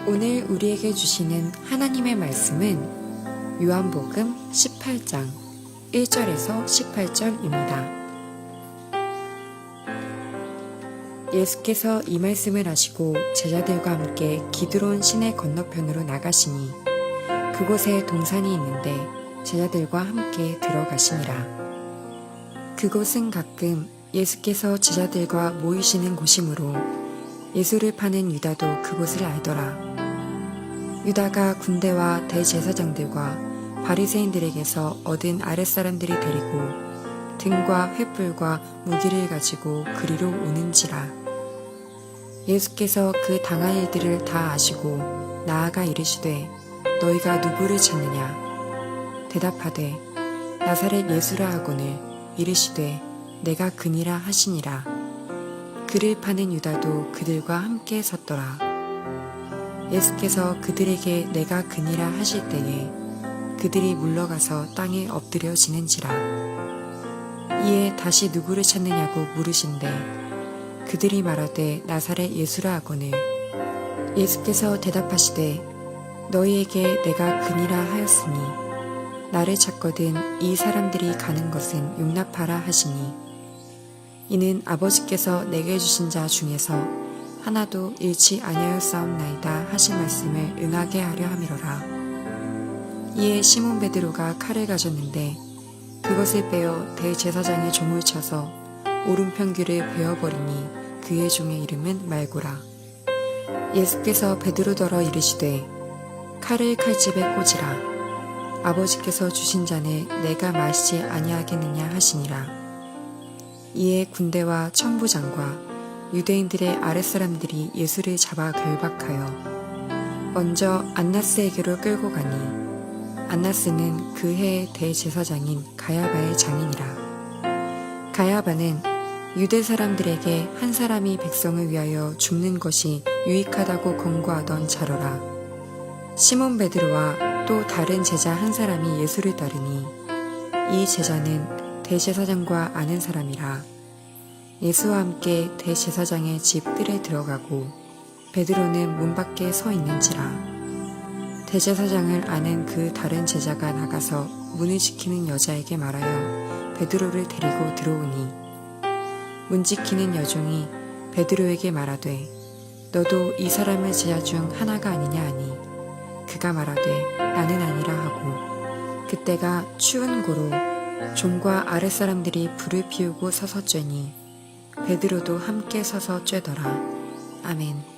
오늘 우리에게 주시는 하나님의 말씀은 요한복음 18장 1절에서 18절입니다. 예수께서 이 말씀을 하시고 제자들과 함께 기드론 시내 건너편으로 나가시니 그곳에 동산이 있는데 제자들과 함께 들어가시니라. 그곳은 가끔 예수께서 제자들과 모이시는 곳이므로 예수를 파는 유다도 그곳을 알더라. 유다가 군대와 대제사장들과 바리새인들에게서 얻은 아랫사람들이 데리고 등과 횃불과 무기를 가지고 그리로 오는지라. 예수께서 그 당할 일들을 다 아시고 나아가 이르시되 너희가 누구를 찾느냐? 대답하되 나사렛 예수라 하거늘 이르시되 내가 그니라 하시니라. 그를 파는 유다도 그들과 함께 섰더라. 예수께서 그들에게 내가 그니라 하실 때에 그들이 물러가서 땅에 엎드려지는지라. 이에 다시 누구를 찾느냐고 물으신대 그들이 말하되 나사렛 예수라 하거늘 예수께서 대답하시되 너희에게 내가 그니라 하였으니 나를 찾거든 이 사람들이 가는 것은 용납하라 하시니 이는 아버지께서 내게 주신 자 중에서 하나도 잃지 아니하였사옵나이다 하신 말씀을 응하게 하려 함이로라. 이에 시몬 베드로가 칼을 가졌는데 그것을 빼어 대제사장의 종을 쳐서 오른편 귀를 베어버리니 그의 종의 이름은 말고라. 예수께서 베드로더러 이르시되 칼을 칼집에 꽂으라. 아버지께서 주신 잔을 내가 마시지 아니하겠느냐 하시니라. 이에 군대와 천부장과 유대인들의 아랫사람들이 예수를 잡아 결박하여 먼저 안나스에게로 끌고 가니 안나스는 그 해의 대제사장인 가야바의 장인이라. 가야바는 유대 사람들에게 한 사람이 백성을 위하여 죽는 것이 유익하다고 권고하던 자로라. 시몬 베드로와 또 다른 제자 한 사람이 예수를 따르니 이 제자는 대제사장과 아는 사람이라. 예수와 함께 대제사장의 집 뜰에 들어가고 베드로는 문 밖에 서 있는지라. 대제사장을 아는 그 다른 제자가 나가서 문을 지키는 여자에게 말하여 베드로를 데리고 들어오니 문 지키는 여종이 베드로에게 말하되 너도 이 사람의 제자 중 하나가 아니냐 하니 그가 말하되 나는 아니라 하고 그때가 추운 고로 종과 아랫사람들이 불을 피우고 서서 쬐니 베드로도 함께 서서 쬐더라. 아멘.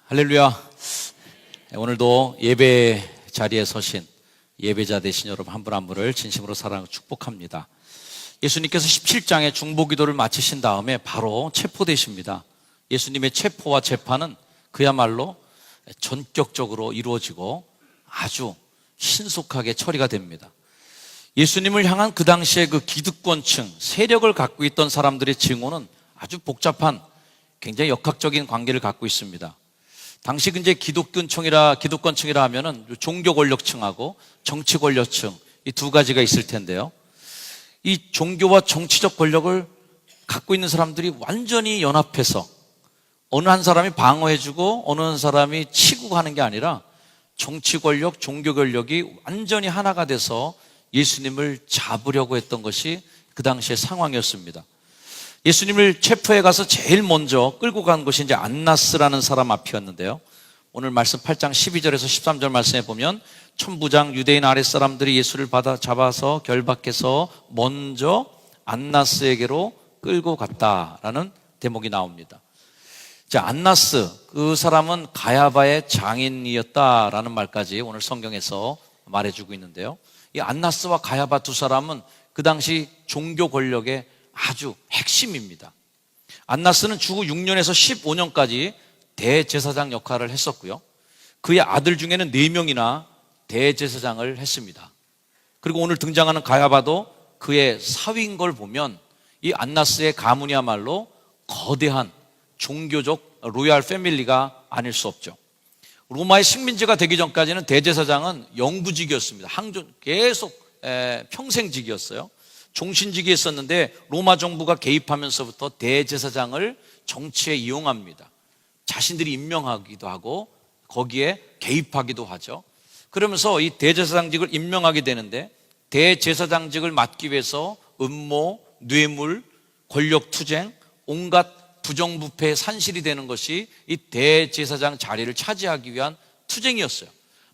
할렐루야. 오늘도 예배 자리에 서신 예배자 되신 여러분 한 분 한 분을 진심으로 사랑하고 축복합니다. 예수님께서 17장의 중보기도를 마치신 다음에 바로 체포되십니다. 예수님의 체포와 재판은 그야말로 전격적으로 이루어지고 아주 신속하게 처리가 됩니다. 예수님을 향한 그 당시에 그 기득권층, 세력을 갖고 있던 사람들의 증오는 아주 복잡한 굉장히 역학적인 관계를 갖고 있습니다. 당시 이제 기득권층이라 하면은 종교 권력층하고 정치 권력층 이 두 가지가 있을 텐데요. 이 종교와 정치적 권력을 갖고 있는 사람들이 완전히 연합해서 어느 한 사람이 방어해주고 어느 한 사람이 치고 하는 게 아니라 정치 권력, 종교 권력이 완전히 하나가 돼서 예수님을 잡으려고 했던 것이 그 당시의 상황이었습니다. 예수님을 체포해 가서 제일 먼저 끌고 간 것이 이제 안나스라는 사람 앞이었는데요. 오늘 말씀 8장 12절에서 13절 말씀에 보면 천부장 유대인 아랫사람들이 예수를 잡아서 결박해서 먼저 안나스에게로 끌고 갔다라는 대목이 나옵니다. 자, 안나스, 그 사람은 가야바의 장인이었다라는 말까지 오늘 성경에서 말해주고 있는데요. 이 안나스와 가야바 두 사람은 그 당시 종교 권력의 아주 핵심입니다. 안나스는 주후 6년에서 15년까지 대제사장 역할을 했었고요. 그의 아들 중에는 4명이나 대제사장을 했습니다. 그리고 오늘 등장하는 가야바도 그의 사위인 걸 보면 이 안나스의 가문이야말로 거대한 종교적 로얄 패밀리가 아닐 수 없죠. 로마의 식민지가 되기 전까지는 대제사장은 영구직이었습니다. 계속 평생직이었어요. 종신직이었었는데 로마 정부가 개입하면서부터 대제사장을 정치에 이용합니다. 자신들이 임명하기도 하고 거기에 개입하기도 하죠. 그러면서 이 대제사장직을 임명하게 되는데 대제사장직을 맡기 위해서 음모, 뇌물, 권력투쟁, 온갖 부정부패에 산실이 되는 것이 이 대제사장 자리를 차지하기 위한 투쟁이었어요.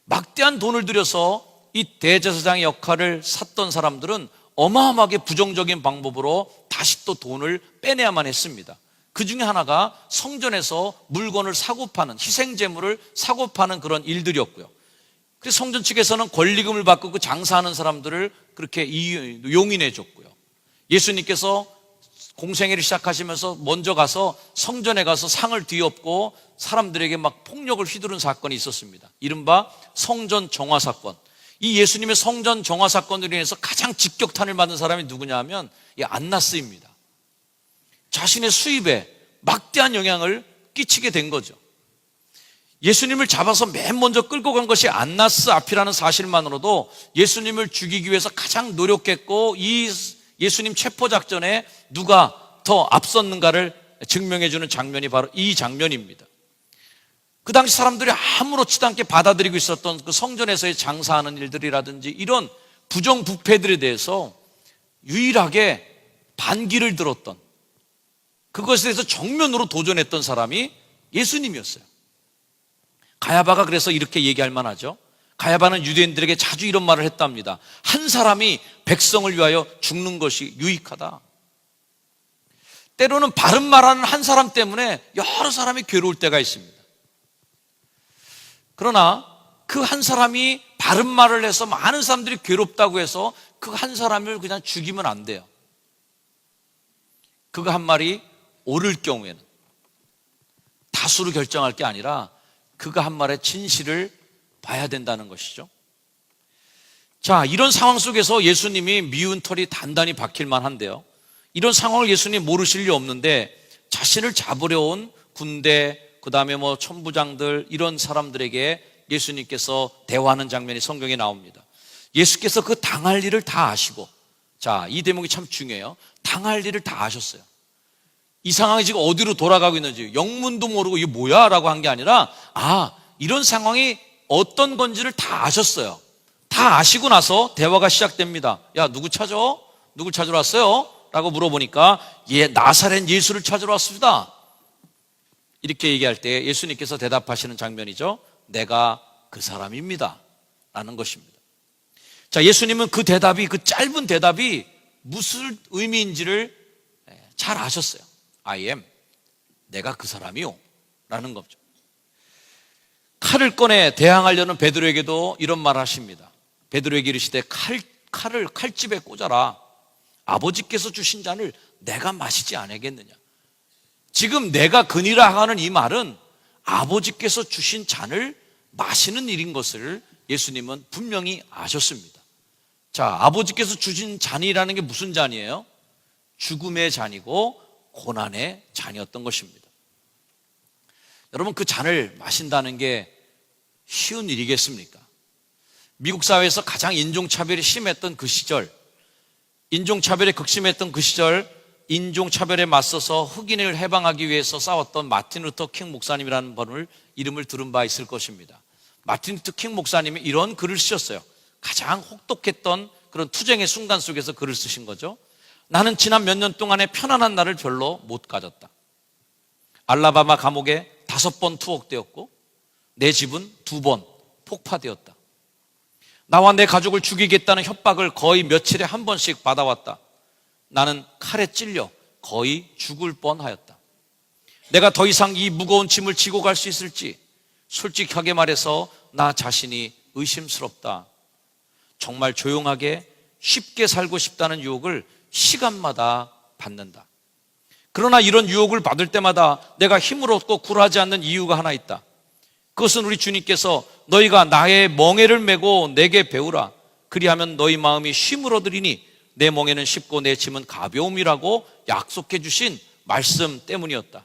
막대한 돈을 들여서 이 대제사장의 역할을 샀던 사람들은 어마어마하게 부정적인 방법으로 다시 또 돈을 빼내야만 했습니다. 그 중에 하나가 성전에서 물건을 사고 파는, 희생제물을 사고 파는 그런 일들이었고요. 그래서 성전 측에서는 권리금을 받고 그 장사하는 사람들을 그렇게 용인해 줬고요. 예수님께서 공생애를 시작하시면서 먼저 가서 성전에 가서 상을 뒤엎고 사람들에게 막 폭력을 휘두른 사건이 있었습니다. 이른바 성전 정화 사건. 이 예수님의 성전 정화 사건으로 인해서 가장 직격탄을 맞은 사람이 누구냐 하면 이 안나스입니다. 자신의 수입에 막대한 영향을 끼치게 된 거죠. 예수님을 잡아서 맨 먼저 끌고 간 것이 안나스 앞이라는 사실만으로도 예수님을 죽이기 위해서 가장 노력했고 이 예수님 체포작전에 누가 더 앞섰는가를 증명해주는 장면이 바로 이 장면입니다. 그 당시 사람들이 아무렇지도 않게 받아들이고 있었던 그 성전에서의 장사하는 일들이라든지 이런 부정부패들에 대해서 유일하게 반기를 들었던, 그것에 대해서 정면으로 도전했던 사람이 예수님이었어요. 가야바가 그래서 이렇게 얘기할 만하죠. 가야바는 유대인들에게 자주 이런 말을 했답니다. 한 사람이 백성을 위하여 죽는 것이 유익하다. 때로는 바른 말하는 한 사람 때문에 여러 사람이 괴로울 때가 있습니다. 그러나 그 한 사람이 바른 말을 해서 많은 사람들이 괴롭다고 해서 그 한 사람을 그냥 죽이면 안 돼요. 그거 한 말이 옳을 경우에는 다수로 결정할 게 아니라 그가 한 말의 진실을 봐야 된다는 것이죠. 자, 이런 상황 속에서 예수님이 미운 털이 단단히 박힐만 한데요. 이런 상황을 예수님 모르실 리 없는데 자신을 잡으려 온 군대, 그 다음에 뭐 천부장들, 이런 사람들에게 예수님께서 대화하는 장면이 성경에 나옵니다. 예수께서 그 당할 일을 다 아시고, 자, 이 대목이 참 중요해요. 당할 일을 다 아셨어요. 이 상황이 지금 어디로 돌아가고 있는지 영문도 모르고 이게 뭐야? 라고 한 게 아니라 이런 상황이 어떤 건지를 다 아셨어요. 다 아시고 나서 대화가 시작됩니다. 야, 누구 찾아? 누굴 찾으러 왔어요? 라고 물어보니까 나사렛 예수를 찾으러 왔습니다. 이렇게 얘기할 때 예수님께서 대답하시는 장면이죠. 내가 그 사람입니다 라는 것입니다. 자, 예수님은 그 대답이, 그 짧은 대답이 무슨 의미인지를 잘 아셨어요. I am, 내가 그 사람이요 라는 거죠. 칼을 꺼내 대항하려는 베드로에게도 이런 말을 하십니다. 베드로에게 이르시되 칼을 칼집에 꽂아라. 아버지께서 주신 잔을 내가 마시지 않겠느냐. 지금 내가 그니라 하는 이 말은 아버지께서 주신 잔을 마시는 일인 것을 예수님은 분명히 아셨습니다. 자, 아버지께서 주신 잔이라는 게 무슨 잔이에요? 죽음의 잔이고 고난의 잔이었던 것입니다. 여러분, 그 잔을 마신다는 게 쉬운 일이겠습니까? 미국 사회에서 가장 인종차별이 심했던 그 시절, 인종차별이 극심했던 그 시절, 인종차별에 맞서서 흑인을 해방하기 위해서 싸웠던 마틴 루터 킹 목사님이라는 분을 이름을 들은 바 있을 것입니다. 마틴 루터 킹 목사님이 이런 글을 쓰셨어요. 가장 혹독했던 그런 투쟁의 순간 속에서 글을 쓰신 거죠. 나는 지난 몇 년 동안의 편안한 날을 별로 못 가졌다. 알라바마 감옥에 5번 투옥되었고 내 집은 2번 폭파되었다. 나와 내 가족을 죽이겠다는 협박을 거의 며칠에 한 번씩 받아왔다. 나는 칼에 찔려 거의 죽을 뻔하였다. 내가 더 이상 이 무거운 짐을 지고 갈 수 있을지 솔직하게 말해서 나 자신이 의심스럽다. 정말 조용하게 쉽게 살고 싶다는 유혹을 시간마다 받는다. 그러나 이런 유혹을 받을 때마다 내가 힘을 얻고 굴하지 않는 이유가 하나 있다. 그것은 우리 주님께서 너희가 나의 멍에를 메고 내게 배우라. 그리하면 너희 마음이 쉼을 얻으리니 내 멍에는 쉽고 내 짐은 가벼움이라고 약속해 주신 말씀 때문이었다.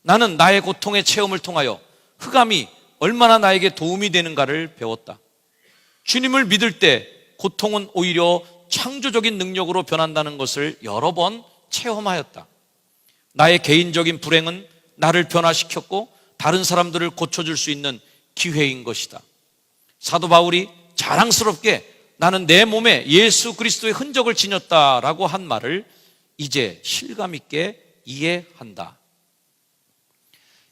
나는 나의 고통의 체험을 통하여 흑암이 얼마나 나에게 도움이 되는가를 배웠다. 주님을 믿을 때 고통은 오히려 창조적인 능력으로 변한다는 것을 여러 번 체험하였다. 나의 개인적인 불행은 나를 변화시켰고 다른 사람들을 고쳐줄 수 있는 기회인 것이다. 사도 바울이 자랑스럽게 나는 내 몸에 예수 그리스도의 흔적을 지녔다라고 한 말을 이제 실감 있게 이해한다.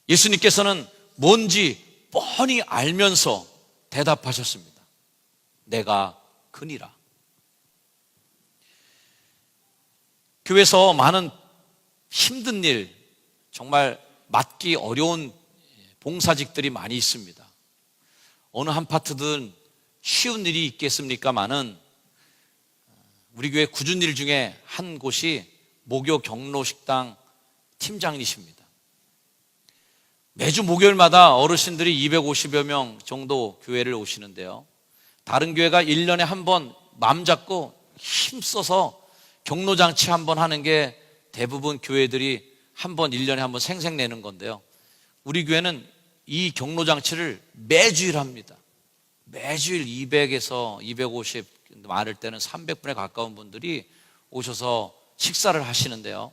예수님께서는 뭔지 뻔히 알면서 대답하셨습니다. 내가 그니라. 교회에서 많은 힘든 일, 정말 맡기 어려운 봉사직들이 많이 있습니다. 어느 한 파트든 쉬운 일이 있겠습니까마는 우리 교회 굳은 일 중에 한 곳이 목요 경로식당 팀장이십니다. 매주 목요일마다 어르신들이 250여 명 정도 교회를 오시는데요, 다른 교회가 1년에 한 번 마음 잡고 힘써서 경로장치 한 번 하는 게 대부분 교회들이 한 번 1년에 한 번 생색내는 건데요, 우리 교회는 이 경로장치를 매주일 합니다. 매주일 200에서 250, 많을 때는 300분에 가까운 분들이 오셔서 식사를 하시는데요,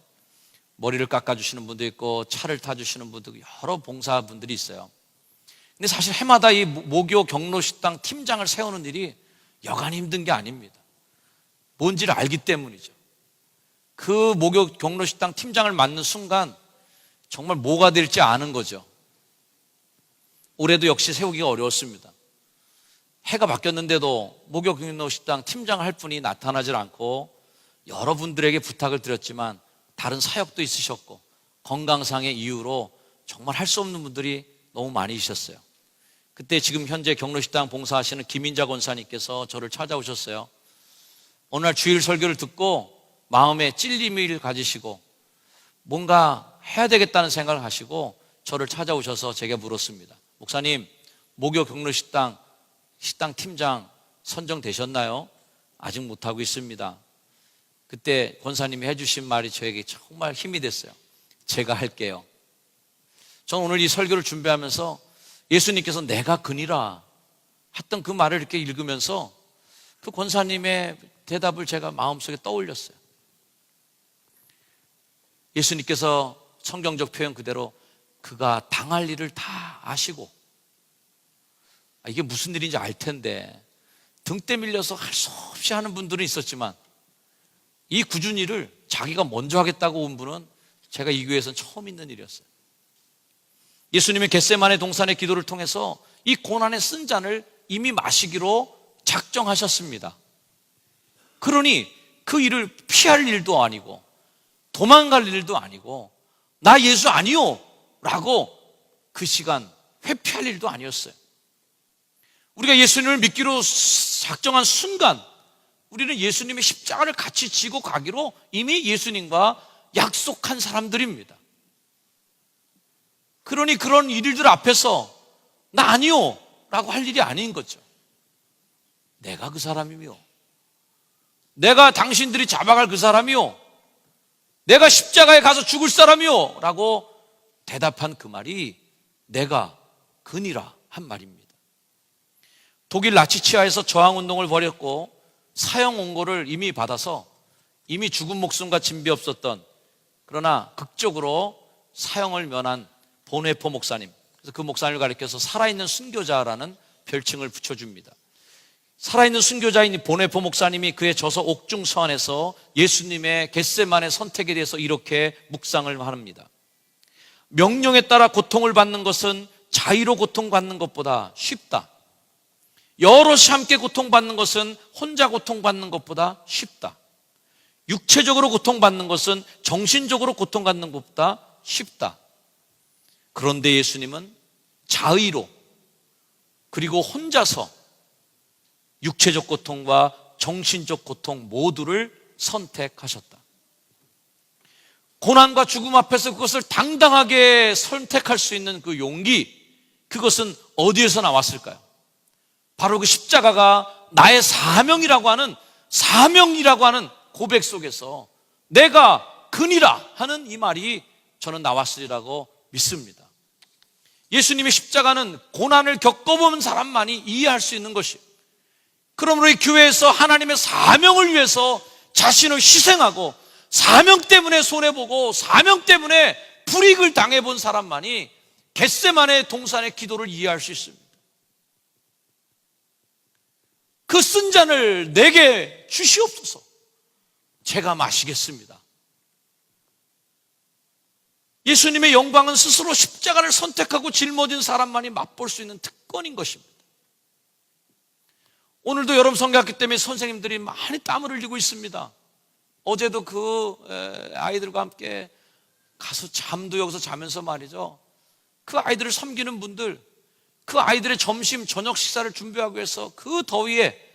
머리를 깎아주시는 분도 있고 차를 타주시는 분도 있고 여러 봉사분들이 있어요. 근데 사실 해마다 이 목요 경로식당 팀장을 세우는 일이 여간 힘든 게 아닙니다. 뭔지를 알기 때문이죠. 그 목요 경로식당 팀장을 맡는 순간 정말 뭐가 될지 아는 거죠. 올해도 역시 세우기가 어려웠습니다. 해가 바뀌었는데도 목요 경로식당 팀장을 할 분이 나타나질 않고 여러분들에게 부탁을 드렸지만 다른 사역도 있으셨고 건강상의 이유로 정말 할 수 없는 분들이 너무 많이 있었어요. 그때 지금 현재 경로식당 봉사하시는 김인자 권사님께서 저를 찾아오셨어요. 어느 날 주일 설교를 듣고 마음에 찔림을 가지시고 뭔가 해야 되겠다는 생각을 하시고 저를 찾아오셔서 제게 물었습니다. 목사님, 목요 경로식당 식당 팀장 선정되셨나요? 아직 못하고 있습니다. 그때 권사님이 해주신 말이 저에게 정말 힘이 됐어요. 제가 할게요. 저는 오늘 이 설교를 준비하면서 예수님께서 내가 그니라 했던 그 말을 이렇게 읽으면서 그 권사님의 대답을 제가 마음속에 떠올렸어요. 예수님께서 성경적 표현 그대로 그가 당할 일을 다 아시고, 이게 무슨 일인지 알 텐데 등대 밀려서 할 수 없이 하는 분들은 있었지만 이 굳은 일을 자기가 먼저 하겠다고 온 분은 제가 이 교회에서는 처음 있는 일이었어요. 예수님의 겟세마네 동산의 기도를 통해서 이 고난의 쓴 잔을 이미 마시기로 작정하셨습니다. 그러니 그 일을 피할 일도 아니고 도망갈 일도 아니고 나 예수 아니요 라고 그 시간 회피할 일도 아니었어요. 우리가 예수님을 믿기로 작정한 순간 우리는 예수님의 십자가를 같이 지고 가기로 이미 예수님과 약속한 사람들입니다. 그러니 그런 일들 앞에서 나 아니요 라고 할 일이 아닌 거죠. 내가 그 사람이며, 내가 당신들이 잡아갈 그 사람이요, 내가 십자가에 가서 죽을 사람이요 라고 대답한 그 말이 내가 그니라 한 말입니다. 독일 나치치하에서 저항운동을 벌였고 사형 원고를 이미 받아서 이미 죽은 목숨과 진비 없었던, 그러나 극적으로 사형을 면한 보네포 목사님, 그래서 그 목사님을 가리켜서 살아있는 순교자라는 별칭을 붙여줍니다. 살아있는 순교자인 보네포 목사님이 그의 저서 옥중 서안에서 예수님의 겟세마네 선택에 대해서 이렇게 묵상을 합니다. 명령에 따라 고통을 받는 것은 자의로 고통받는 것보다 쉽다. 여럿이 함께 고통받는 것은 혼자 고통받는 것보다 쉽다. 육체적으로 고통받는 것은 정신적으로 고통받는 것보다 쉽다. 그런데 예수님은 자의로 그리고 혼자서 육체적 고통과 정신적 고통 모두를 선택하셨다. 고난과 죽음 앞에서 그것을 당당하게 선택할 수 있는 그 용기, 그것은 어디에서 나왔을까요? 바로 그 십자가가 나의 사명이라고 하는 고백 속에서 내가 그니라 하는 이 말이 저는 나왔으리라고 믿습니다. 예수님의 십자가는 고난을 겪어본 사람만이 이해할 수 있는 것이에요. 그러므로 이 교회에서 하나님의 사명을 위해서 자신을 희생하고 사명 때문에 손해보고 사명 때문에 불이익을 당해본 사람만이 겟세마네 동산의 기도를 이해할 수 있습니다. 그 쓴 잔을 내게 주시옵소서. 제가 마시겠습니다. 예수님의 영광은 스스로 십자가를 선택하고 짊어진 사람만이 맛볼 수 있는 특권인 것입니다. 오늘도 여러분 성경학교 때문에 선생님들이 많이 땀을 흘리고 있습니다. 어제도 그 아이들과 함께 가서 잠도 여기서 자면서 말이죠, 그 아이들을 섬기는 분들, 그 아이들의 점심 저녁 식사를 준비하기 위해서 그 더위에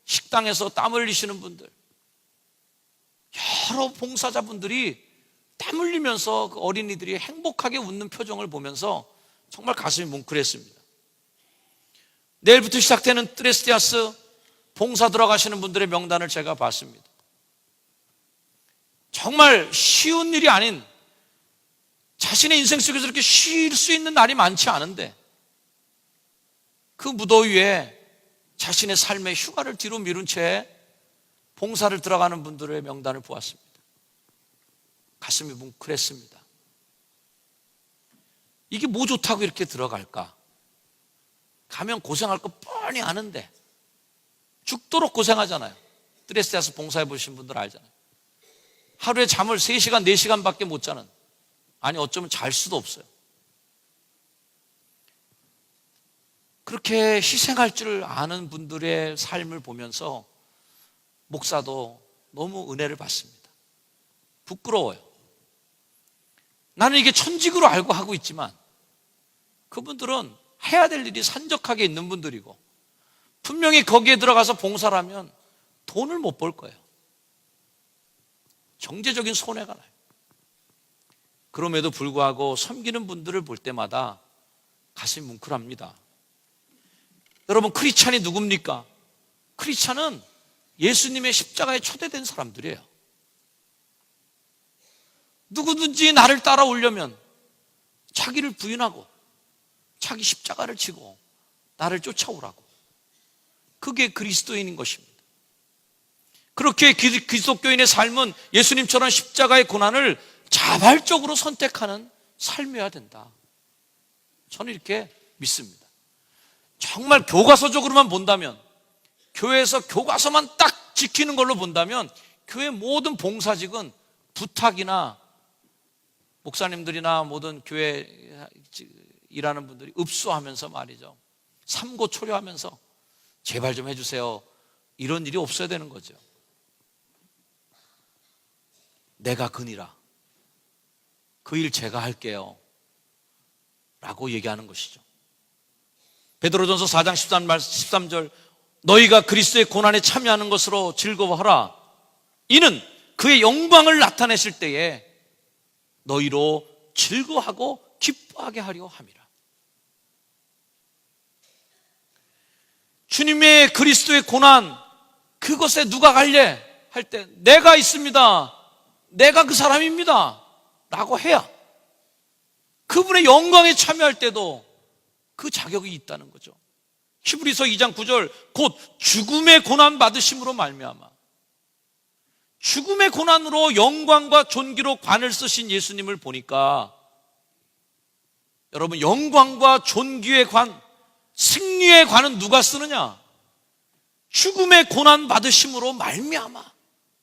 식당에서 땀을 흘리시는 분들, 여러 봉사자분들이 땀 흘리면서 그 어린이들이 행복하게 웃는 표정을 보면서 정말 가슴이 뭉클했습니다. 내일부터 시작되는 트레스티아스 봉사 들어가시는 분들의 명단을 제가 봤습니다. 정말 쉬운 일이 아닌, 자신의 인생 속에서 이렇게 쉴 수 있는 날이 많지 않은데 그 무더위에 자신의 삶의 휴가를 뒤로 미룬 채 봉사를 들어가는 분들의 명단을 보았습니다. 가슴이 뭉클했습니다. 이게 뭐 좋다고 이렇게 들어갈까? 가면 고생할 거 뻔히 아는데 죽도록 고생하잖아요. 트레스티아스 봉사해 보신 분들 알잖아요. 하루에 잠을 3시간, 4시간밖에 못 자는, 아니 어쩌면 잘 수도 없어요. 그렇게 희생할 줄 아는 분들의 삶을 보면서 목사도 너무 은혜를 받습니다. 부끄러워요. 나는 이게 천직으로 알고 하고 있지만 그분들은 해야 될 일이 산적하게 있는 분들이고 분명히 거기에 들어가서 봉사를 하면 돈을 못 벌 거예요. 경제적인 손해가 나요. 그럼에도 불구하고 섬기는 분들을 볼 때마다 가슴이 뭉클합니다. 여러분, 크리스찬이 누굽니까? 크리스찬은 예수님의 십자가에 초대된 사람들이에요. 누구든지 나를 따라오려면 자기를 부인하고 자기 십자가를 지고 나를 쫓아오라고. 그게 그리스도인인 것입니다. 그렇게 기독교인의 삶은 예수님처럼 십자가의 고난을 자발적으로 선택하는 삶이어야 된다. 저는 이렇게 믿습니다. 정말 교과서적으로만 본다면, 교회에서 교과서만 딱 지키는 걸로 본다면 교회 모든 봉사직은 부탁이나 목사님들이나 모든 교회 일하는 분들이 읍소하면서 말이죠, 삼고초려하면서 제발 좀 해주세요, 이런 일이 없어야 되는 거죠. 내가 그니라, 그 일 제가 할게요 라고 얘기하는 것이죠. 베드로전서 4장 13절 너희가 그리스도의 고난에 참여하는 것으로 즐거워하라. 이는 그의 영광을 나타내실 때에 너희로 즐거워하고 기뻐하게 하려 함이라. 주님의 그리스도의 고난, 그것에 누가 갈래? 할 때 내가 있습니다, 내가 그 사람입니다 라고 해야 그분의 영광에 참여할 때도 그 자격이 있다는 거죠. 히브리서 2장 9절 곧 죽음의 고난 받으심으로 말미암아, 죽음의 고난으로 영광과 존귀로 관을 쓰신 예수님을 보니까 여러분, 영광과 존귀의 관, 승리의 관은 누가 쓰느냐? 죽음의 고난 받으심으로 말미암아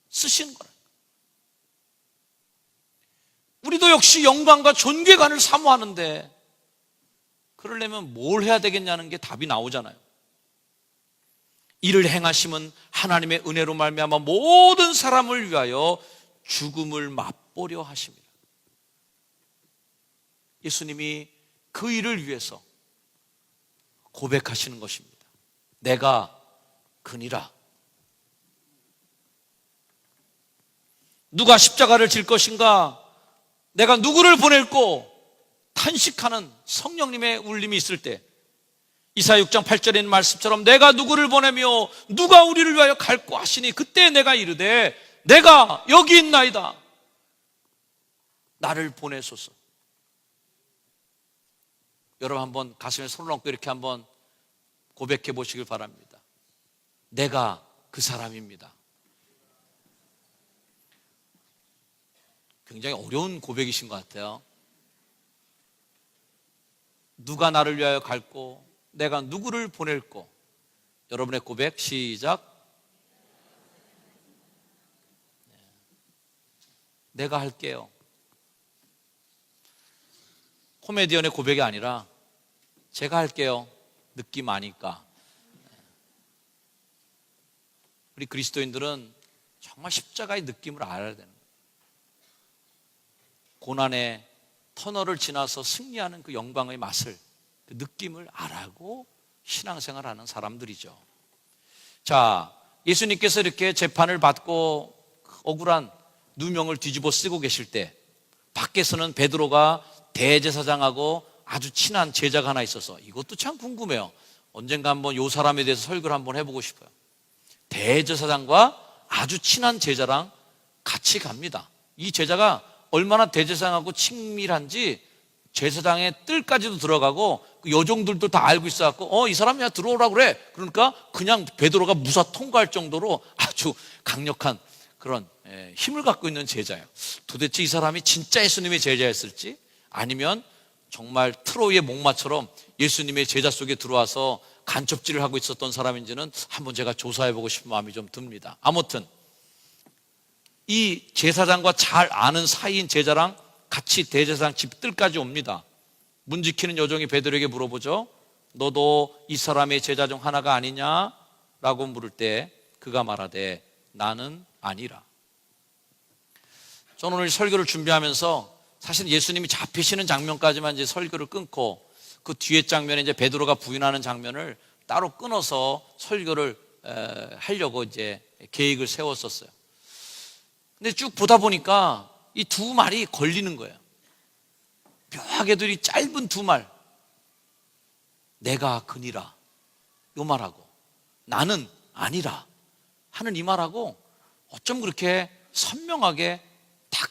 쓰시는 거라. 우리도 역시 영광과 존귀의 관을 사모하는데 그러려면 뭘 해야 되겠냐는 게 답이 나오잖아요. 이를 행하심은 하나님의 은혜로 말미암아 모든 사람을 위하여 죽음을 맛보려 하십니다. 예수님이 그 일을 위해서 고백하시는 것입니다. 내가 그니라. 누가 십자가를 질 것인가? 내가 누구를 보낼꼬? 탄식하는 성령님의 울림이 있을 때 이사야 6장 8절에 있는 말씀처럼 내가 누구를 보내며 누가 우리를 위하여 갈고 하시니 그때 내가 이르되 내가 여기 있나이다. 나를 보내소서. 여러분 한번 가슴에 손을 얹고 이렇게 한번 고백해 보시길 바랍니다. 내가 그 사람입니다. 굉장히 어려운 고백이신 것 같아요. 누가 나를 위하여 갈고 내가 누구를 보낼고. 여러분의 고백 시작. 내가 할게요. 코미디언의 고백이 아니라 제가 할게요. 느낌 아니까. 우리 그리스도인들은 정말 십자가의 느낌을 알아야 되는 거예요. 고난의 터널을 지나서 승리하는 그 영광의 맛을, 그 느낌을 알고 신앙생활하는 사람들이죠. 자, 예수님께서 이렇게 재판을 받고 억울한 누명을 뒤집어 쓰고 계실 때 밖에서는 베드로가 대제사장하고 아주 친한 제자가 하나 있어서 이것도 참 궁금해요. 언젠가 한번 이 사람에 대해서 설교를 한번 해보고 싶어요. 대제사장과 아주 친한 제자랑 같이 갑니다. 이 제자가 얼마나 대제사장하고 친밀한지 제사장의 뜰까지도 들어가고 그 여종들도 다 알고 있어갖고 이 사람이야 들어오라고 그래. 그러니까 그냥 베드로가 무사 통과할 정도로 아주 강력한 그런 힘을 갖고 있는 제자예요. 도대체 이 사람이 진짜 예수님의 제자였을지 아니면 정말 트로이의 목마처럼 예수님의 제자 속에 들어와서 간첩질을 하고 있었던 사람인지는 한번 제가 조사해보고 싶은 마음이 좀 듭니다. 아무튼 이 제사장과 잘 아는 사이인 제자랑 같이 대제사장 집들까지 옵니다. 문 지키는 여종이 베드로에게 물어보죠. 너도 이 사람의 제자 중 하나가 아니냐? 라고 물을 때 그가 말하되 나는 아니라. 저는 오늘 설교를 준비하면서 사실 예수님이 잡히시는 장면까지만 이제 설교를 끊고 그 뒤에 장면에 이제 베드로가 부인하는 장면을 따로 끊어서 설교를 하려고 이제 계획을 세웠었어요. 근데 쭉 보다 보니까 이 두 말이 걸리는 거예요. 묘하게도 이 짧은 두 말, 내가 그니라 이 말하고 나는 아니라 하는 이 말하고 어쩜 그렇게 선명하게 딱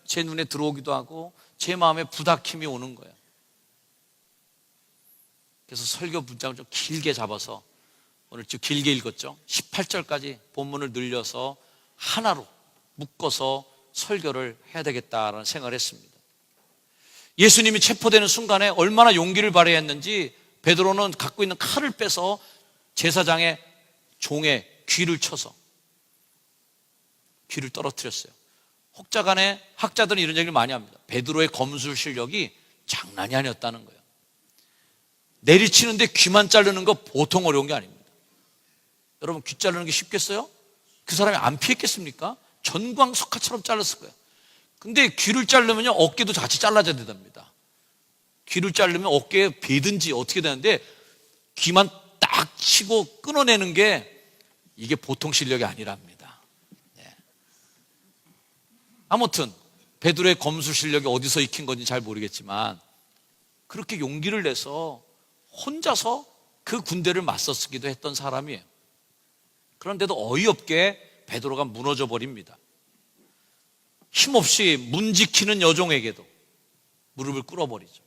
제 눈에 들어오기도 하고 제 마음에 부닥힘이 오는 거예요. 그래서 설교 문장을 좀 길게 잡아서 오늘 좀 길게 읽었죠. 18절까지 본문을 늘려서 하나로 묶어서 설교를 해야 되겠다라는 생각을 했습니다. 예수님이 체포되는 순간에 얼마나 용기를 발휘해야 했는지 베드로는 갖고 있는 칼을 빼서 제사장의 종의 귀를 쳐서 귀를 떨어뜨렸어요. 혹자간에 학자들은 이런 얘기를 많이 합니다. 베드로의 검술 실력이 장난이 아니었다는 거예요. 내리치는데 귀만 자르는 거 보통 어려운 게 아닙니다. 여러분 귀 자르는 게 쉽겠어요? 그 사람이 안 피했겠습니까? 전광석화처럼 잘랐을 거예요. 근데 귀를 자르면 어깨도 같이 잘라져야 된답니다. 귀를 자르면 어깨에 베든지 어떻게 되는데 귀만 딱 치고 끊어내는 게 이게 보통 실력이 아니랍니다. 네. 아무튼 베드로의 검술 실력이 어디서 익힌 건지 잘 모르겠지만 그렇게 용기를 내서 혼자서 그 군대를 맞서쓰기도 했던 사람이에요. 그런데도 어이없게 베드로가 무너져 버립니다. 힘없이 문 지키는 여종에게도 무릎을 꿇어버리죠.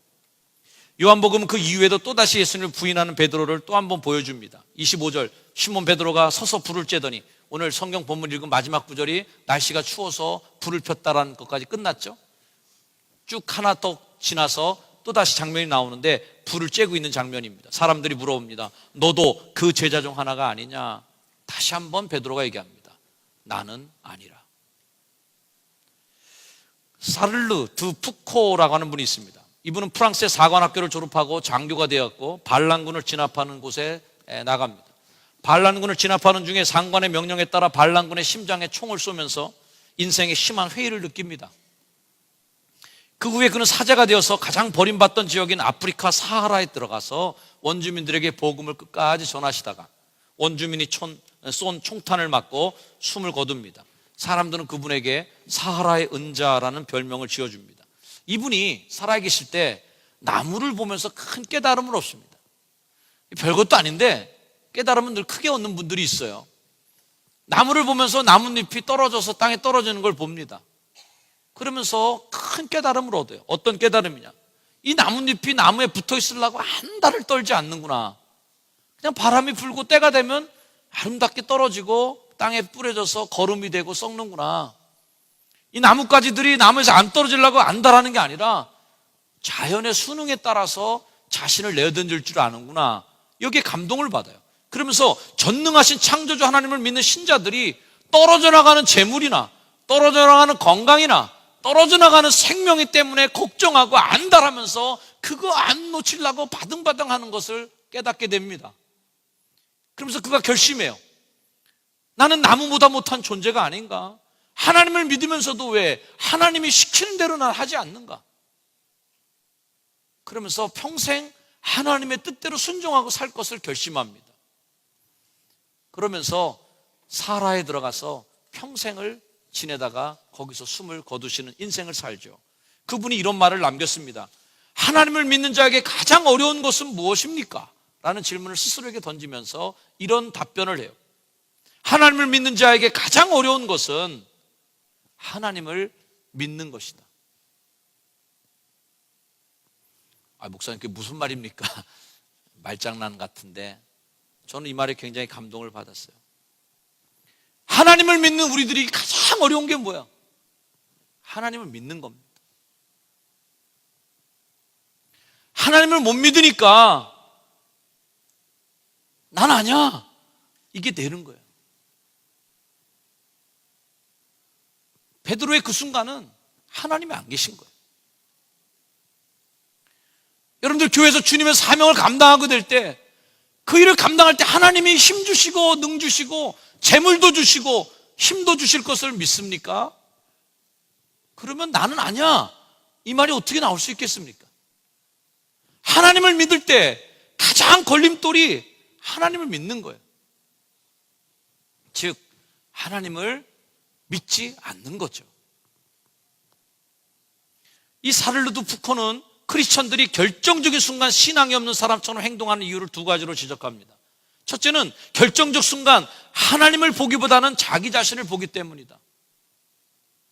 요한복음은 그 이후에도 또다시 예수님을 부인하는 베드로를 또 한 번 보여줍니다. 25절 시몬 베드로가 서서 불을 쬐더니 오늘 성경 본문 읽은 마지막 구절이 날씨가 추워서 불을 폈다라는 것까지 끝났죠. 쭉 하나 더 지나서 또다시 장면이 나오는데 불을 쬐고 있는 장면입니다. 사람들이 물어봅니다. 너도 그 제자 중 하나가 아니냐? 다시 한번 베드로가 얘기합니다. 나는 아니라. 사를르 드 푸코라고 하는 분이 있습니다. 이분은 프랑스의 사관학교를 졸업하고 장교가 되었고 반란군을 진압하는 곳에 나갑니다. 반란군을 진압하는 중에 상관의 명령에 따라 반란군의 심장에 총을 쏘면서 인생에 심한 회의를 느낍니다. 그 후에 그는 사제가 되어서 가장 버림받던 지역인 아프리카 사하라에 들어가서 원주민들에게 복음을 끝까지 전하시다가 원주민이 쏜 총탄을 맞고 숨을 거둡니다. 사람들은 그분에게 사하라의 은자라는 별명을 지어줍니다. 이분이 살아계실 때 나무를 보면서 큰 깨달음을 얻습니다. 별것도 아닌데 깨달으면 늘 크게 얻는 분들이 있어요. 나무를 보면서 나뭇잎이 떨어져서 땅에 떨어지는 걸 봅니다. 그러면서 큰 깨달음을 얻어요. 어떤 깨달음이냐? 이 나뭇잎이 나무에 붙어 있으려고 한 달을 떨지 않는구나. 그냥 바람이 불고 때가 되면 아름답게 떨어지고 땅에 뿌려져서 거름이 되고 썩는구나. 이 나뭇가지들이 나무에서 안 떨어지려고 안달하는 게 아니라 자연의 순응에 따라서 자신을 내어던질 줄 아는구나. 여기에 감동을 받아요. 그러면서 전능하신 창조주 하나님을 믿는 신자들이 떨어져 나가는 재물이나 떨어져 나가는 건강이나 떨어져 나가는 생명이 때문에 걱정하고 안달하면서 그거 안 놓치려고 바등바등하는 것을 깨닫게 됩니다. 그러면서 그가 결심해요. 나는 나무보다 못한 존재가 아닌가? 하나님을 믿으면서도 왜 하나님이 시키는 대로 난 하지 않는가? 그러면서 평생 하나님의 뜻대로 순종하고 살 것을 결심합니다. 그러면서 사라에 들어가서 평생을 지내다가 거기서 숨을 거두시는 인생을 살죠. 그분이 이런 말을 남겼습니다. 하나님을 믿는 자에게 가장 어려운 것은 무엇입니까? 라는 질문을 스스로에게 던지면서 이런 답변을 해요. 하나님을 믿는 자에게 가장 어려운 것은 하나님을 믿는 것이다. 목사님 그게 무슨 말입니까? 말장난 같은데 저는 이 말에 굉장히 감동을 받았어요. 하나님을 믿는 우리들이 가장 어려운 게 뭐야? 하나님을 믿는 겁니다. 하나님을 못 믿으니까 난 아니야 이게 되는 거예요. 베드로의 그 순간은 하나님이 안 계신 거예요. 여러분들 교회에서 주님의 사명을 감당하게 될 때 그 일을 감당할 때 하나님이 힘 주시고 능 주시고 재물도 주시고 힘도 주실 것을 믿습니까? 그러면 나는 아니야 이 말이 어떻게 나올 수 있겠습니까? 하나님을 믿을 때 가장 걸림돌이 하나님을 믿는 거예요. 즉 하나님을 믿지 않는 거죠. 이 사를루드 푸코는 크리스천들이 결정적인 순간 신앙이 없는 사람처럼 행동하는 이유를 두 가지로 지적합니다. 첫째는 결정적 순간 하나님을 보기보다는 자기 자신을 보기 때문이다.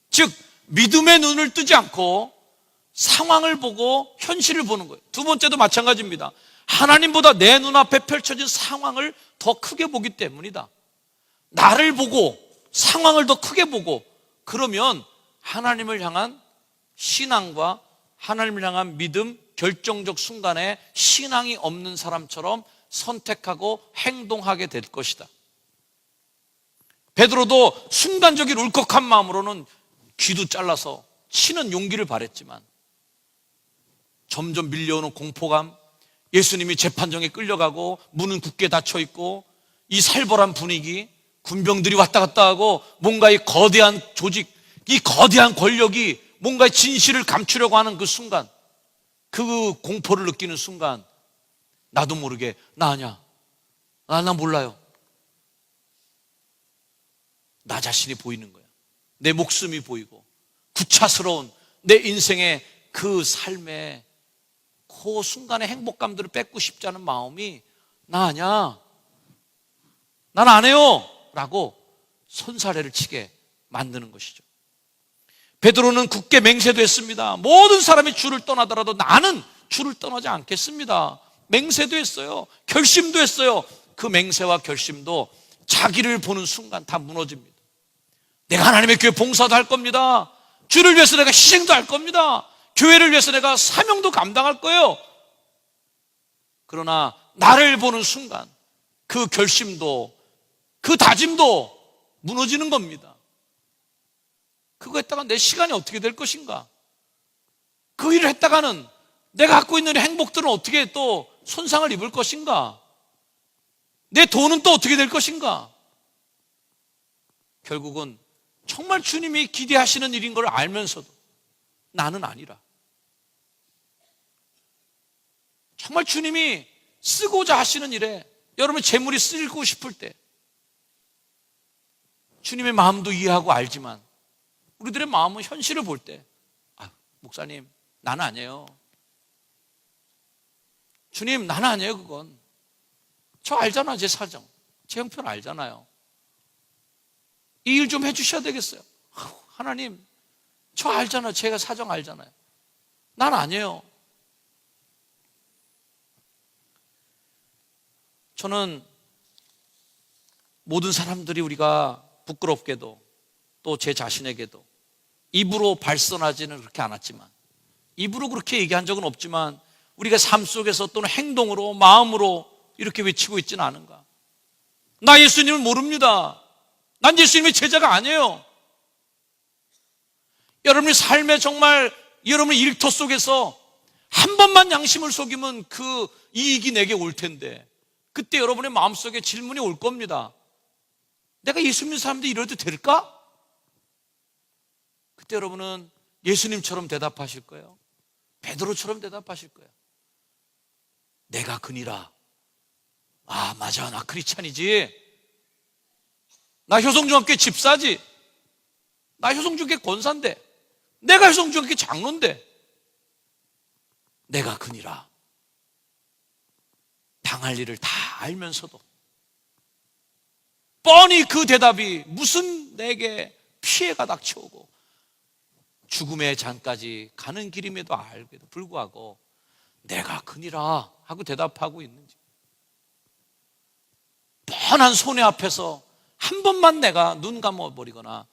즉 믿음의 눈을 뜨지 않고 상황을 보고 현실을 보는 거예요. 두 번째도 마찬가지입니다. 하나님보다 내 눈앞에 펼쳐진 상황을 더 크게 보기 때문이다. 나를 보고 상황을 더 크게 보고 그러면 하나님을 향한 신앙과 하나님을 향한 믿음, 결정적 순간에 신앙이 없는 사람처럼 선택하고 행동하게 될 것이다. 베드로도 순간적인 울컥한 마음으로는 귀도 잘라서 치는 용기를 바랬지만 점점 밀려오는 공포감, 예수님이 재판정에 끌려가고 문은 굳게 닫혀 있고 이 살벌한 분위기, 군병들이 왔다 갔다 하고 뭔가 이 거대한 조직, 이 거대한 권력이 뭔가 진실을 감추려고 하는 그 순간, 그 공포를 느끼는 순간 나도 모르게 나 아니야, 나 몰라요, 나 자신이 보이는 거야. 내 목숨이 보이고 구차스러운 내 인생의 그 삶의 그 순간의 행복감들을 뺏고 싶지 않은 마음이 나 아니야, 난 안 해요 라고 손사래를 치게 만드는 것이죠. 베드로는 굳게 맹세도 했습니다. 모든 사람이 주를 떠나더라도 나는 주를 떠나지 않겠습니다. 맹세도 했어요. 결심도 했어요. 그 맹세와 결심도 자기를 보는 순간 다 무너집니다. 내가 하나님의 교회 봉사도 할 겁니다. 주를 위해서 내가 희생도 할 겁니다. 교회를 위해서 내가 사명도 감당할 거예요. 그러나 나를 보는 순간 그 결심도 그 다짐도 무너지는 겁니다. 그거 했다가 내 시간이 어떻게 될 것인가? 그 일을 했다가는 내가 갖고 있는 행복들은 어떻게 또 손상을 입을 것인가? 내 돈은 또 어떻게 될 것인가? 결국은 정말 주님이 기대하시는 일인 걸 알면서도 나는 아니라, 정말 주님이 쓰고자 하시는 일에 여러분 재물이 쓰이고 싶을 때 주님의 마음도 이해하고 알지만 우리들의 마음은 현실을 볼 때 목사님 나는 아니에요, 주님 나는 아니에요, 그건 저 알잖아, 제 사정. 제 형편 알잖아요. 이 일 좀 해주셔야 되겠어요. 하나님, 저 알잖아. 제가 사정 알잖아요. 난 아니에요. 저는 모든 사람들이 우리가 부끄럽게도 또 제 자신에게도 입으로 발설하지는 그렇게 않았지만, 입으로 그렇게 얘기한 적은 없지만 우리가 삶 속에서 또는 행동으로, 마음으로 이렇게 외치고 있지는 않은가? 나 예수님을 모릅니다. 난 예수님의 제자가 아니에요. 여러분의 삶에 정말 여러분의 일터 속에서 한 번만 양심을 속이면 그 이익이 내게 올 텐데, 그때 여러분의 마음속에 질문이 올 겁니다. 내가 예수 믿는 사람들이 이래도 될까? 그때 여러분은 예수님처럼 대답하실 거예요. 베드로처럼 대답하실 거예요. 내가 그니라. 아, 맞아, 나 크리스찬이지. 나 효성중학교 집사지. 나 효성중학교 권사인데, 내가 효성중학교 장로인데, 내가 그니라. 당할 일을 다 알면서도 뻔히 그 대답이 무슨 내게 피해가 닥쳐오고 죽음의 잔까지 가는 길임에도 알게도 불구하고 내가 그니라 하고 대답하고 있는지, 뻔한 손해 앞에서 한 번만 내가 눈 감아버리거나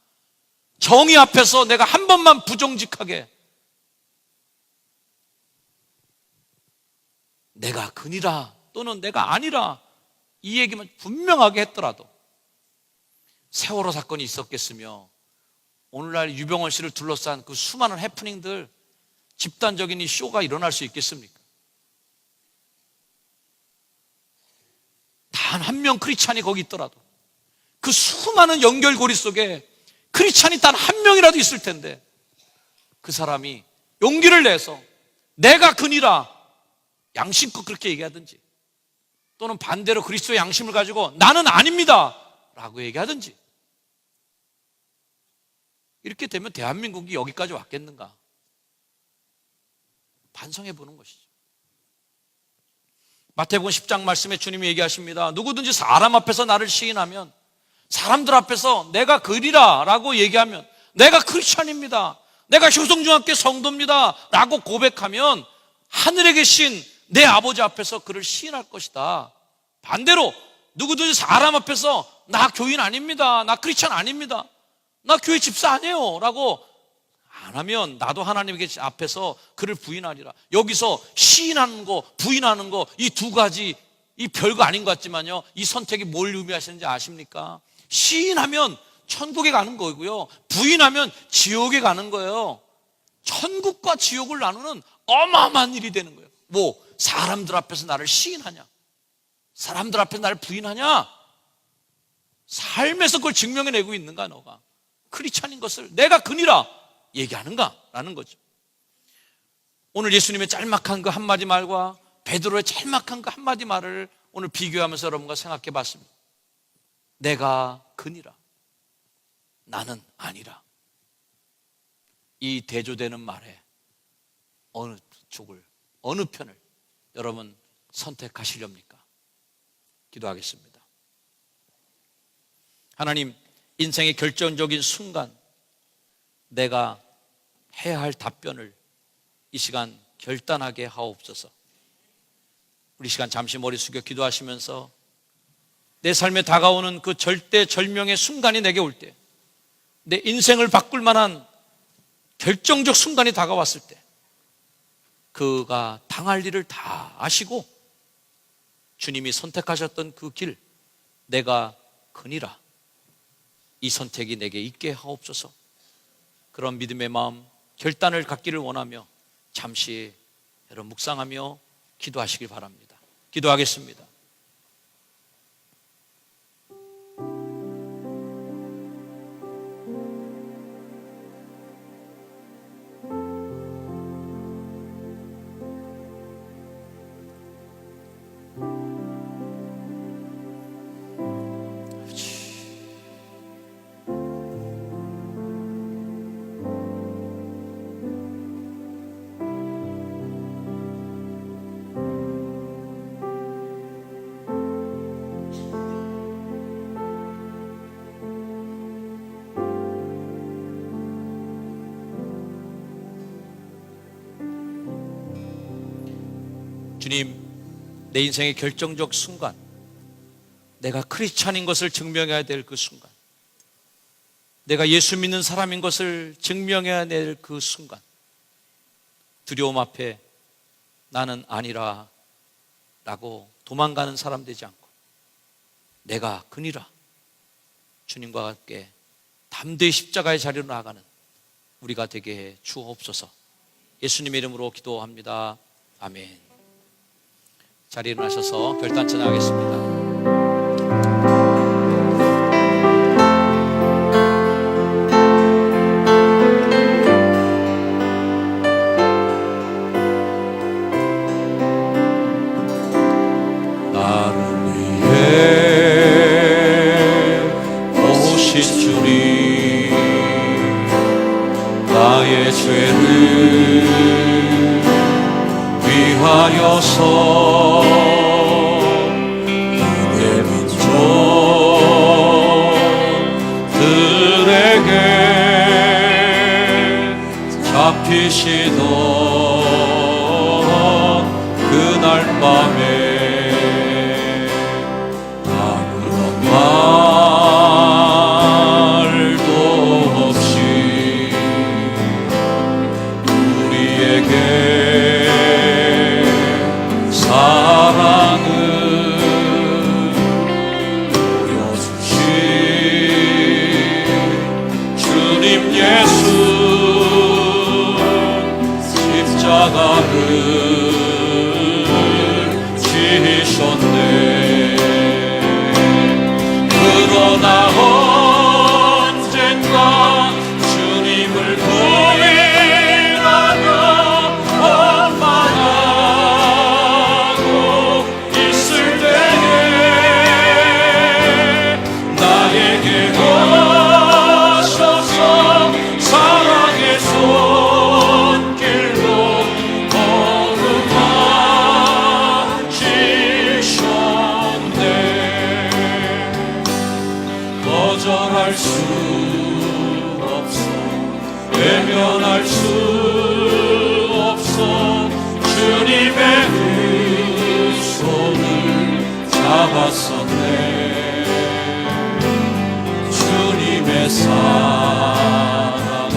정의 앞에서 내가 한 번만 부정직하게 내가 그니라 또는 내가 아니라 이 얘기만 분명하게 했더라도 세월호 사건이 있었겠으며 오늘날 유병원 씨를 둘러싼 그 수많은 해프닝들, 집단적인 이 쇼가 일어날 수 있겠습니까? 단 한 명 크리스찬이 거기 있더라도 그 수많은 연결고리 속에 크리스찬이 단 한 명이라도 있을 텐데, 그 사람이 용기를 내서 내가 그니라 양심껏 그렇게 얘기하든지, 또는 반대로 그리스도의 양심을 가지고 나는 아닙니다 라고 얘기하든지, 이렇게 되면 대한민국이 여기까지 왔겠는가? 반성해 보는 것이죠. 마태복음 10장 말씀에 주님이 얘기하십니다. 누구든지 사람 앞에서 나를 시인하면, 사람들 앞에서 내가 그리라 라고 얘기하면, 내가 크리스찬입니다, 내가 효성중학교 성도입니다 라고 고백하면 하늘에 계신 내 아버지 앞에서 그를 시인할 것이다. 반대로 누구든지 사람 앞에서 나 교인 아닙니다, 나 크리스찬 아닙니다, 나 교회 집사 아니에요 라고 안 하면 나도 하나님 앞에서 그를 부인하리라. 여기서 시인하는 거, 부인하는 거, 이 두 가지, 이 별거 아닌 것 같지만요, 이 선택이 뭘 의미하시는지 아십니까? 시인하면 천국에 가는 거고요, 부인하면 지옥에 가는 거예요. 천국과 지옥을 나누는 어마어마한 일이 되는 거예요. 뭐 사람들 앞에서 나를 시인하냐, 사람들 앞에서 나를 부인하냐, 삶에서 그걸 증명해내고 있는가? 너가 크리스찬인 것을 내가 그니라 얘기하는가? 라는 거죠. 오늘 예수님의 짤막한 그 한마디 말과 베드로의 짤막한 그 한마디 말을 오늘 비교하면서 여러분과 생각해 봤습니다. 내가 그니라, 나는 아니라. 이 대조되는 말에 어느 쪽을, 어느 편을 여러분 선택하시렵니까? 기도하겠습니다. 하나님, 인생의 결정적인 순간 내가 해야 할 답변을 이 시간 결단하게 하옵소서. 우리 시간 잠시 머리 숙여 기도하시면서 내 삶에 다가오는 그 절대절명의 순간이 내게 올 때, 내 인생을 바꿀 만한 결정적 순간이 다가왔을 때, 그가 당할 일을 다 아시고 주님이 선택하셨던 그 길, 내가 그니라, 이 선택이 내게 있게 하옵소서. 그런 믿음의 마음, 결단을 갖기를 원하며 잠시 여러분 묵상하며 기도하시길 바랍니다. 기도하겠습니다. 주님, 내 인생의 결정적 순간, 내가 크리스찬인 것을 증명해야 될 그 순간, 내가 예수 믿는 사람인 것을 증명해야 될 그 순간, 두려움 앞에 나는 아니라 라고 도망가는 사람 되지 않고 내가 그니라, 주님과 함께 담대히 십자가의 자리로 나아가는 우리가 되게 해 주옵소서. 예수님의 이름으로 기도합니다. 아멘. 자리에 일어나셔서 별단 찬양하겠습니다. 나의 죄를 위하여서 내 민족들에게 잡히시던 그날 밤에 아무런 말도 없이 우리에게 사랑을 보여주신 주님 예수, 십자가를 지셨네. 그러나 언젠가 주님을 부인하며 원망하고 있을 때에 나에게 오셔서 사랑의 손길로 걸음하시셨네. 거절할 수 없어, 외면할 수 없어. 주님의 그 손을 잡았었네. 주님의 사랑에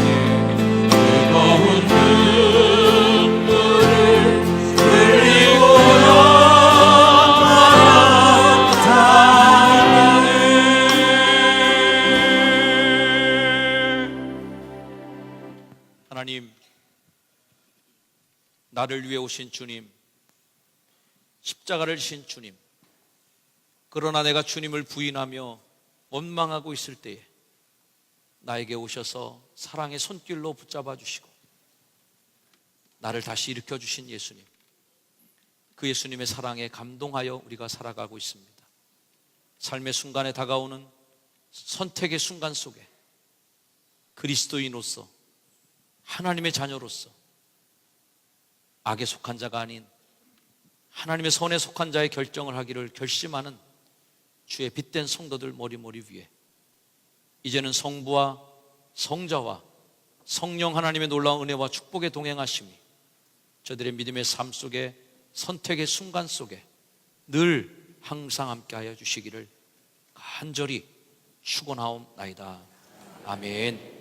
뜨거운 눈물을 흘리고 나타나네. 하나님, 나를 위해 오신 주님, 십자가를 지신 주님, 그러나 내가 주님을 부인하며 원망하고 있을 때에 나에게 오셔서 사랑의 손길로 붙잡아 주시고 나를 다시 일으켜 주신 예수님, 그 예수님의 사랑에 감동하여 우리가 살아가고 있습니다. 삶의 순간에 다가오는 선택의 순간 속에 그리스도인으로서, 하나님의 자녀로서 악에 속한 자가 아닌 하나님의 선에 속한 자의 결정을 하기를 결심하는 주의 빛된 성도들 머리머리 위에 이제는 성부와 성자와 성령 하나님의 놀라운 은혜와 축복에 동행하심이 저들의 믿음의 삶 속에, 선택의 순간 속에 늘 항상 함께하여 주시기를 간절히 축원하옵나이다. 아멘.